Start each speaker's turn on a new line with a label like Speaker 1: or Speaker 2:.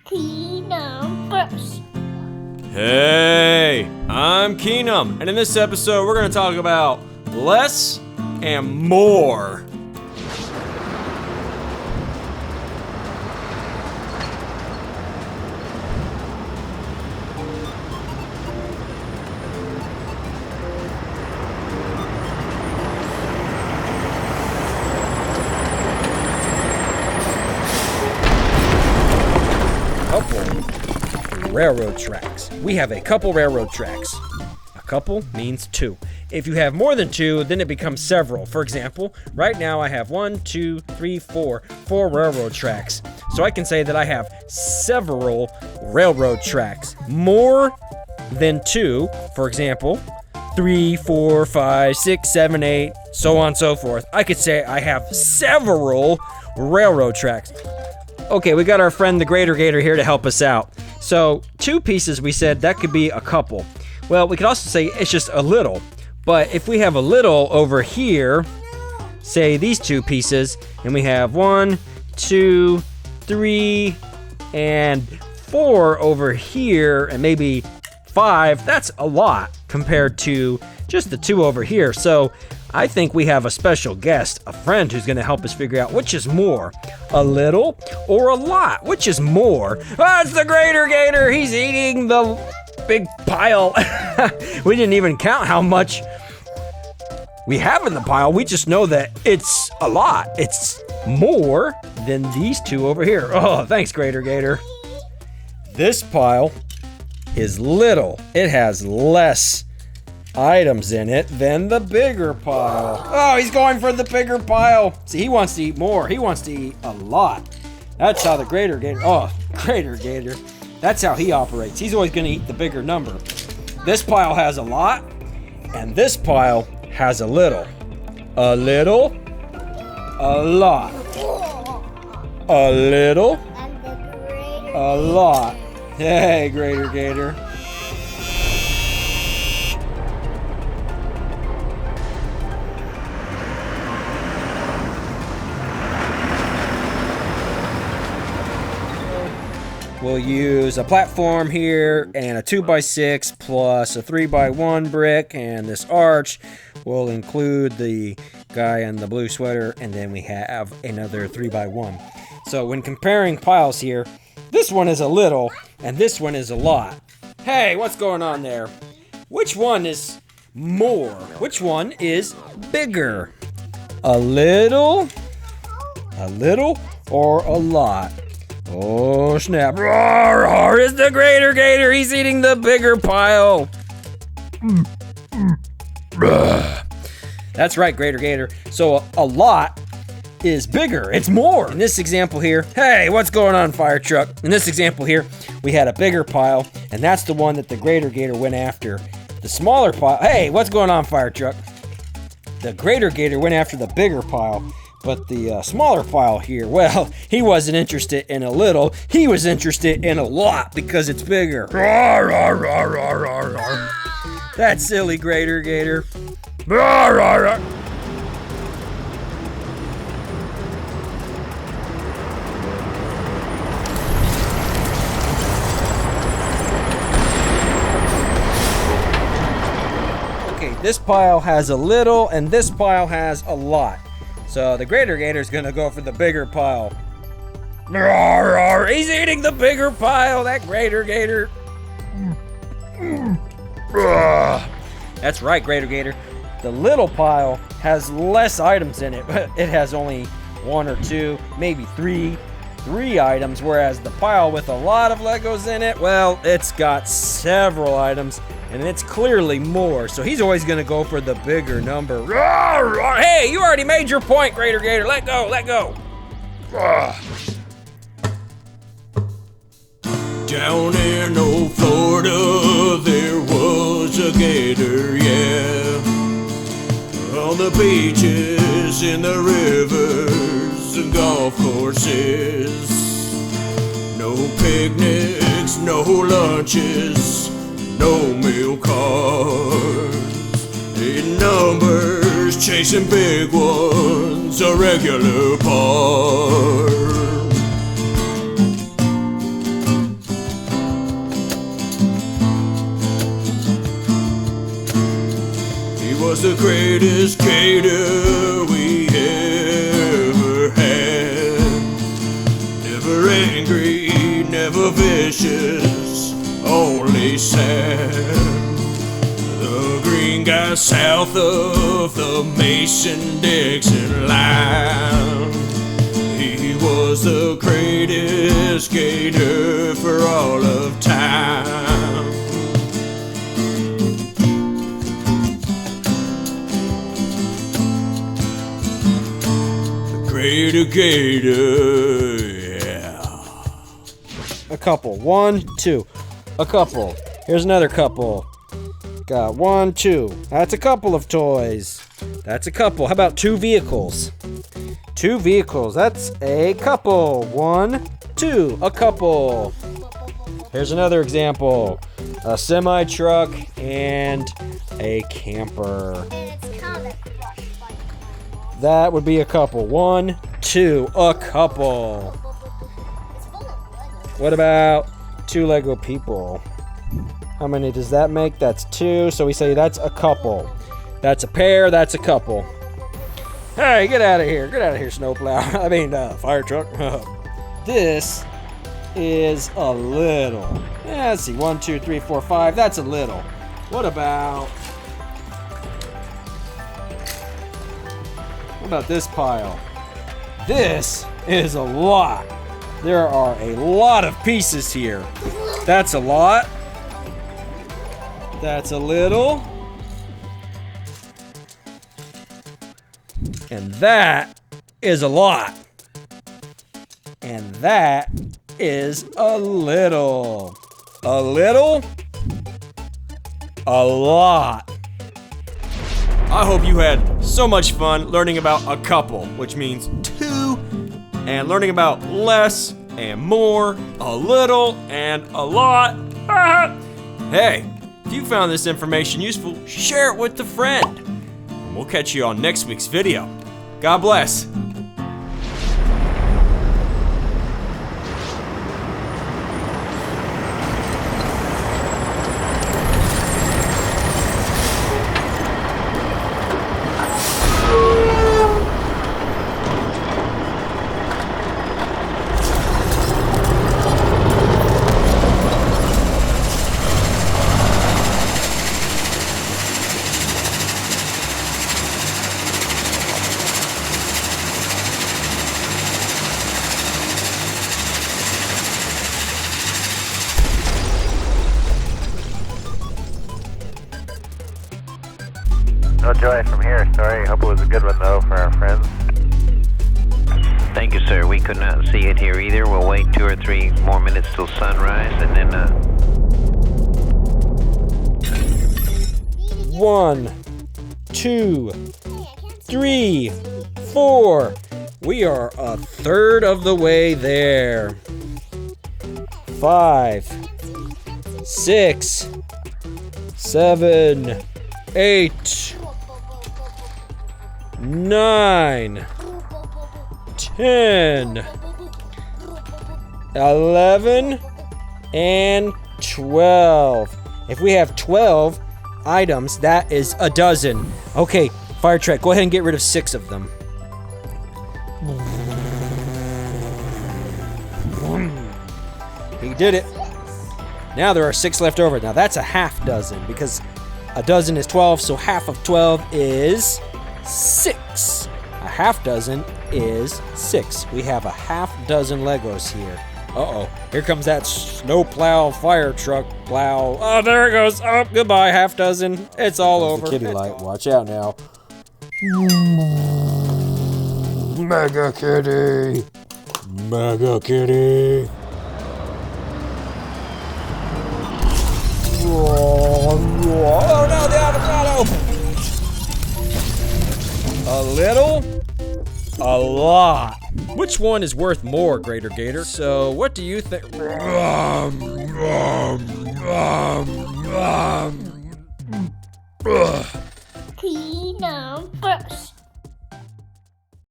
Speaker 1: Keenumbers.
Speaker 2: Hey, I'm Keenum, and in this episode we're going to talk about less and more.
Speaker 3: Railroad tracks. We have a couple railroad tracks. A couple means two. If you have more than two, then it becomes several. For example, right now I have 4 railroad tracks. So I can say that I have several railroad tracks. More than two, for example, 3, 4, 5, 6, 7, 8, so on and so forth. I could say I have several railroad tracks. Okay, we got our friend the Greater Gator here to help us out. So, two pieces, we said that could be a couple. Well, we could also say it's just a little. But if we have a little over here, say these two pieces, and we have 1, 2, 3, and 4 over here, and maybe 5, that's a lot compared to just the 2 over here. So, I think we have a special guest, a friend who's going to help us figure out which is more, a little or a lot. Which is more? Oh, it's the Greater Gator. He's eating the big pile. We didn't even count how much we have in the pile. We just know that it's a lot. It's more than these two over here. Oh, thanks, Greater Gator. This pile is little. It has less items in it than the bigger pile. Oh, he's going for the bigger pile. See, he wants to eat more. He wants to eat a lot. That's how the Greater Gator, Greater Gator, that's how he operates. He's always going to eat the bigger number. This pile has a lot, and this pile has a little. A little, a lot. A little, a lot. Hey, Greater Gator. We'll use a platform here and a 2x6 plus a 3x1 brick, and this arch will include the guy in the blue sweater, and then we have another 3x1. So when comparing piles here, this one is a little and this one is a lot. Hey, what's going on there? Which one is more? Which one is bigger? A little, or a lot? Oh, snap. Roar, roar, it's the Greater Gator. He's eating the bigger pile. That's right, Greater Gator. So a lot is bigger. It's more. In this example here, hey, what's going on, fire truck? In this example here, we had a bigger pile, and that's the one that the Greater Gator went after. The smaller pile, hey, what's going on, fire truck? The Greater Gator went after the bigger pile. But the smaller pile here, well, he wasn't interested in a little. He was interested in a lot because it's bigger. Roar, roar, roar, roar, roar, roar. That silly Greater Gator. Roar, roar, roar. Okay, this pile has a little and this pile has a lot. So the Greater Gator is going to go for the bigger pile. Roar, roar. He's eating the bigger pile, that Greater Gator. That's right, Greater Gator. The little pile has less items in it, but it has only 1 or 2, maybe 3 items, whereas the pile with a lot of Legos in it, well, it's got several items, and it's clearly more, so he's always going to go for the bigger number. Roar, roar. Hey, you already made your point, Greater Gator. Let go, let go.
Speaker 2: Down in old Florida, there was a gator, yeah. On the beaches, in the rivers, and golf courses. No picnics, no lunches, no milk cards. In numbers, chasing big ones, a regular part. the greatest gator we ever had. Never angry, never vicious, only sad. The green guy south of the Mason-Dixon line. He was the greatest gator for all of time. The greater gator, yeah.
Speaker 3: A couple. 1, 2. A couple. Here's another couple. Got 1, 2. That's a couple of toys. That's a couple. How about 2 vehicles? 2 vehicles. That's a couple. 1, 2. A couple. Here's another example. A semi-truck and a camper. That would be a couple. 1, 2. A couple. What about 2 Lego people? How many does that make? That's 2. So we say that's a couple. That's a pair. That's a couple. Hey, get out of here. Get out of here, snowplow. I mean, fire truck. This is a little. Yeah, let's see. 1, 2, 3, 4, 5. That's a little. What about this pile? This is a lot. There are a lot of pieces here. That's a lot. That's a little. And that is a lot. And that is a little. A little. A lot.
Speaker 2: I hope you had so much fun learning about a couple, which means 2, and learning about less and more, a little and a lot. Hey, if you found this information useful, share it with a friend. And we'll catch you on next week's video. God bless.
Speaker 1: No joy from here. Sorry. Hope it was a good one, though, for our friends.
Speaker 4: Thank you, sir. We could not see it here either. We'll wait 2 or 3 more minutes till sunrise, and then,
Speaker 3: 1, 2, 3, 4. We are a third of the way there. 5, 6, 7, 8, 9, 10, 11, and 12. If we have 12 items, that is a dozen. Okay, fire truck, go ahead and get rid of 6 of them. He did it. Now there are 6 left over. Now that's a half dozen because a dozen is 12, so half of 12 is 6. A half dozen is 6. We have a half dozen Legos here. Uh-oh. Here comes that snowplow fire truck plow. Oh, there it goes. Oh, goodbye, half dozen. It's all over. The kitty light. Watch out now. Mega kitty. Mega kitty. Oh no, the avocado! A little, a lot. Which one is worth more, Greater Gator? So, what do you think?
Speaker 5: Keenumbers.